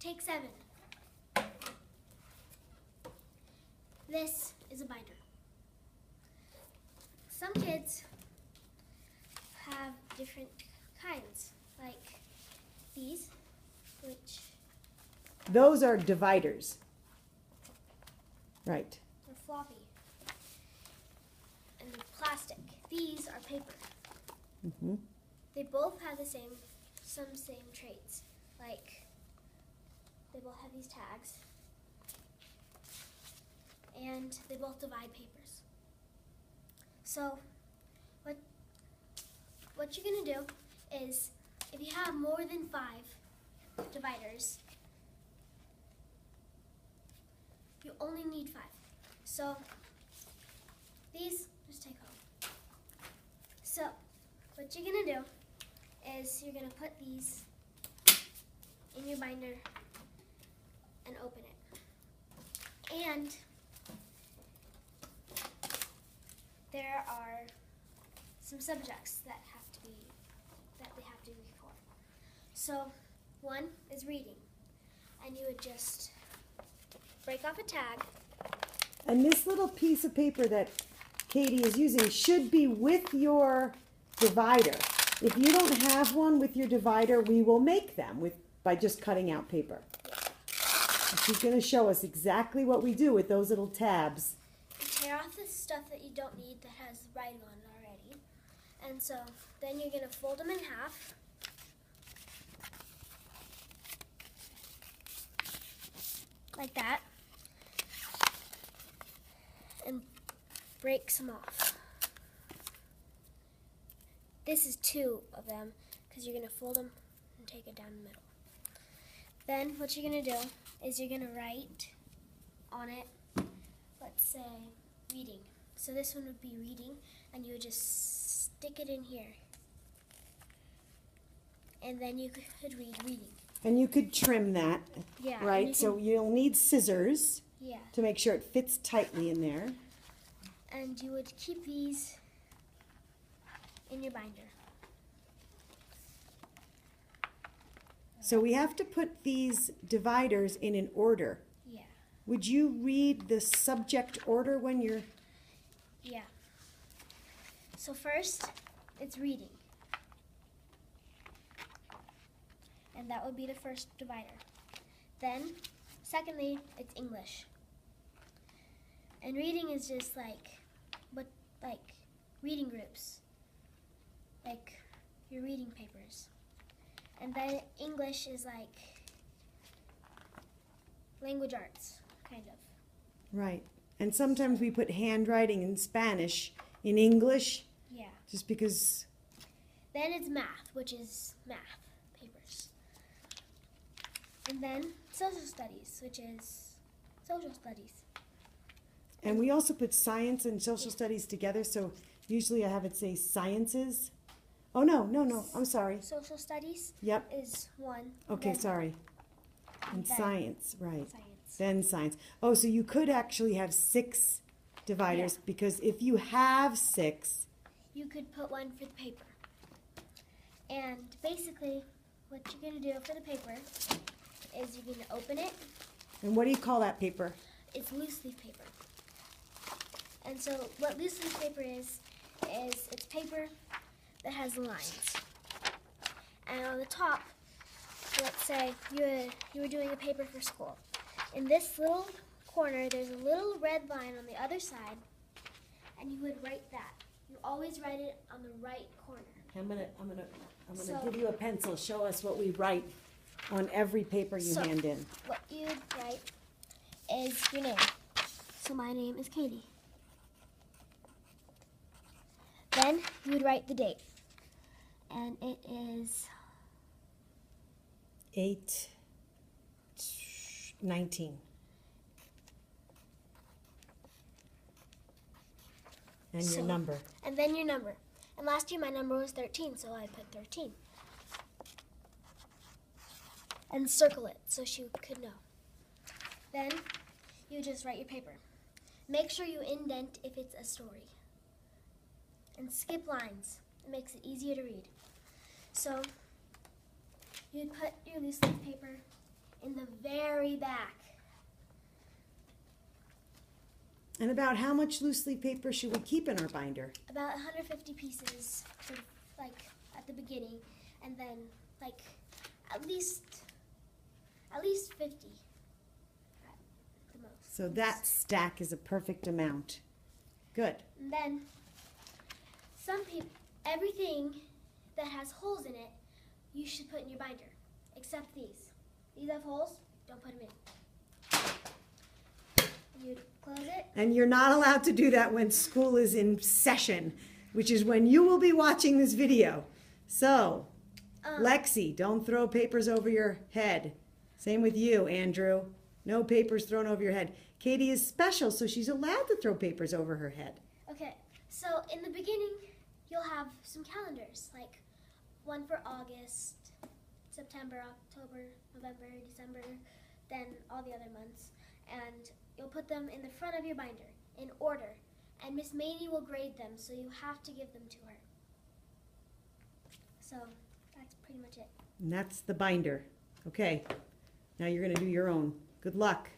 Take 7. This is a binder. Some kids have different kinds, like these, which Those are dividers. Right. are floppy, and plastic. These are paper. Mm-hmm. They both have some same traits, like they both have these tags, and they both divide papers. So what you're gonna do is, if you have more than 5 dividers, you only need 5. So these just take home. So what you're gonna do is you're gonna put these in your binder and open it. And there are some subjects that they have to record. So one is reading, and you would just break off a tag. And this little piece of paper that Catie is using should be with your divider. If you don't have one with your divider, we will make them by just cutting out paper. She's going to show us exactly what we do with those little tabs. You tear off the stuff that you don't need that has writing on it already. And so then you're going to fold them in half. Like that. And break some off. This is 2 of them, because you're going to fold them and take it down the middle. Then what you're going to do is you're going to write on it, let's say, reading. So this one would be reading, and you would just stick it in here. And then you could read reading. And you could trim that, Yeah, right? So you'll need scissors to make sure it fits tightly in there. And you would keep these in your binder. So we have to put these dividers in an order. Yeah. Would you read the subject order when you're... Yeah. So first, it's reading. And that would be the first divider. Then, secondly, it's English. And reading is just like reading groups. Like your reading papers. And then English is like language arts, kind of. Right. And sometimes we put handwriting in Spanish in English. Yeah. Just because... Then it's math, which is math papers. And then social studies, which is social studies. And we also put science and social studies together, so usually I have it say sciences. Oh, no, I'm sorry. Social studies Yep. is 1. Okay, then sorry. And then science, right. Science. Then science. Oh, so you could actually have 6 dividers, because if you have 6... You could put one for the paper. And basically, what you're going to do for the paper is you're going to open it. And what do you call that paper? It's loose leaf paper. And so what loose leaf paper is it's paper that has lines. And on the top, let's say you were doing a paper for school. In this little corner, there's a little red line on the other side, and you would write that. You always write it on the right corner. I'm gonna give you a pencil. Show us what we write on every paper you hand in. What you'd write is your name. So my name is Catie. Then you would write the date. And it is 8/19. And your number. And then your number. And last year my number was 13, so I put 13. And circle it so she could know. Then you just write your paper. Make sure you indent if it's a story. And skip lines. It makes it easier to read. So you'd put your loose leaf paper in the very back. And about how much loose leaf paper should we keep in our binder? About 150 pieces, for, like at the beginning, and then like at least 50 at the most. So that stack is a perfect amount. Good. And then some people, everything that has holes in it, you should put in your binder, except these. These have holes, don't put them in. You close it. And you're not allowed to do that when school is in session, which is when you will be watching this video. So, Lexi, don't throw papers over your head. Same with you, Andrew. No papers thrown over your head. Catie is special, so she's allowed to throw papers over her head. Okay, so in the beginning, you'll have some calendars, like one for August, September, October, November, December, then all the other months. And you'll put them in the front of your binder in order. And Miss Maini will grade them, so you have to give them to her. So that's pretty much it. And that's the binder. Okay, now you're going to do your own. Good luck.